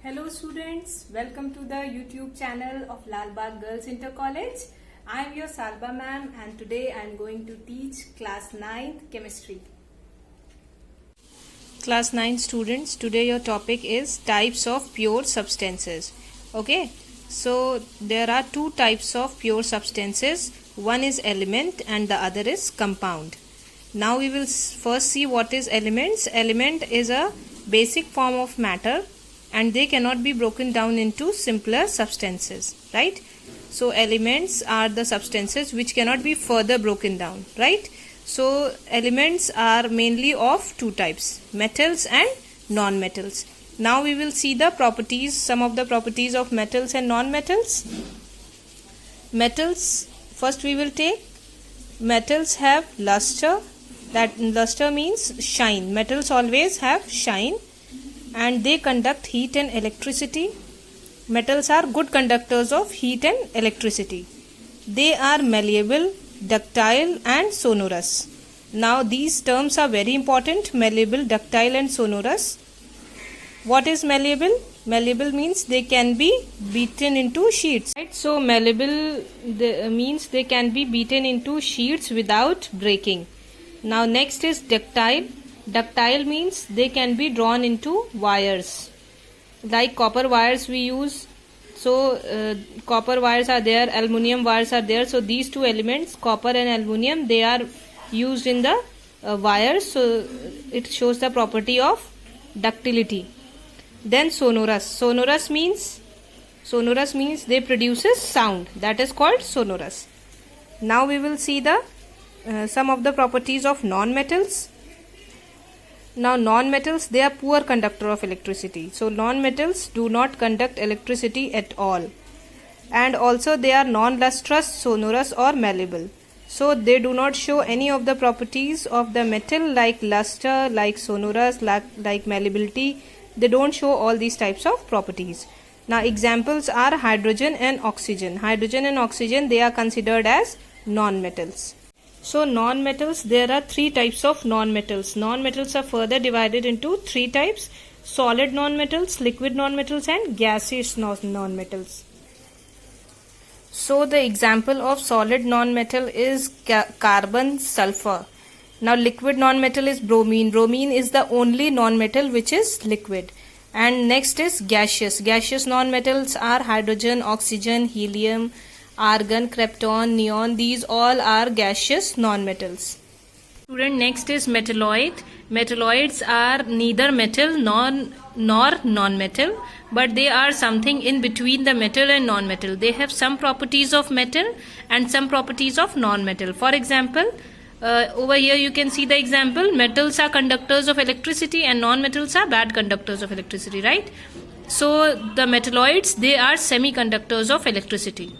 Hello students, welcome to the YouTube channel of Lalbagh Girls Inter College. I am your Salba ma'am and today I am going to teach class 9th chemistry. Class 9 students, today your topic is types of pure substances. Okay, so there are two types of pure substances. One is element and the other is compound. Now we will first see what is elements. Element is a basic form of matter and they cannot be broken down into simpler substances, right? So elements are the substances which cannot be further broken down, right? So elements are mainly of two types, metals and non-metals. Now we will see the properties, some of the properties of metals and non-metals. Metals, first we will take, metals have luster. That luster means shine. Metals always have shine and they conduct heat and electricity. Metals are good conductors of heat and electricity. They are malleable, ductile and sonorous. Now these terms are very important, malleable, ductile and sonorous. What is malleable? Malleable means they can be beaten into sheets. Right? So malleable means they can be beaten into sheets without breaking. Now next is ductile. Ductile means they can be drawn into wires. Like copper wires we use. So copper wires are there, aluminium wires are there. So these two elements, copper and aluminium, they are used in the wires. So it shows the property of ductility. Then sonorous. Sonorous means they produces sound. That is called sonorous. Now we will see the some of the properties of non-metals. Now non-metals, they are poor conductor of electricity. So non-metals do not conduct electricity at all. And also they are non-lustrous, sonorous or malleable. So they do not show any of the properties of the metal like luster, like sonorous, like malleability. They don't show all these types of properties. Now examples are hydrogen and oxygen. Hydrogen and oxygen, they are considered as non-metals. So non-metals, there are three types of non-metals. Non-metals are further divided into three types: solid non-metals, liquid non-metals and gaseous non-metals. So the example of solid non-metal is carbon, sulfur. Now liquid non-metal is bromine. Bromine is the only non-metal which is liquid. And next is gaseous. Gaseous non-metals are hydrogen, oxygen, helium, argon, krypton, neon. These all are gaseous non-metals. Student, next is metalloid. Metalloids are neither metal nor non-metal, but they are something in between the metal and non-metal. They have some properties of metal and some properties of non-metal. For example, over here you can see the example. Metals are conductors of electricity and non-metals are bad conductors of electricity, right? So the metalloids, they are semiconductors of electricity.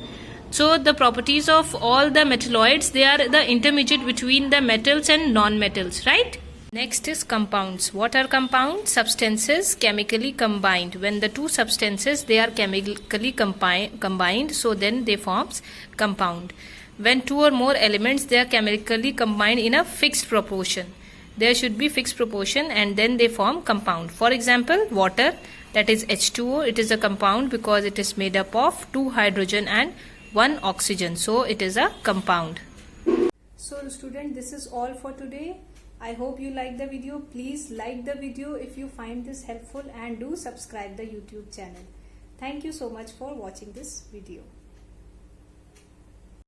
So the properties of all the metalloids, they are the intermediate between the metals and non-metals, right? Next is compounds. What are compounds? Substances chemically combined. When the two substances, they are chemically combined, so then they forms compound. When two or more elements, they are chemically combined in a fixed proportion. There should be fixed proportion and then they form compound. For example, water, that is H2O, it is a compound because it is made up of 2 hydrogen and 1 oxygen. So it is a compound. So student, this is all for today. I hope you like the video. Please like the video if you find this helpful and do subscribe the YouTube channel. Thank you so much for watching this video.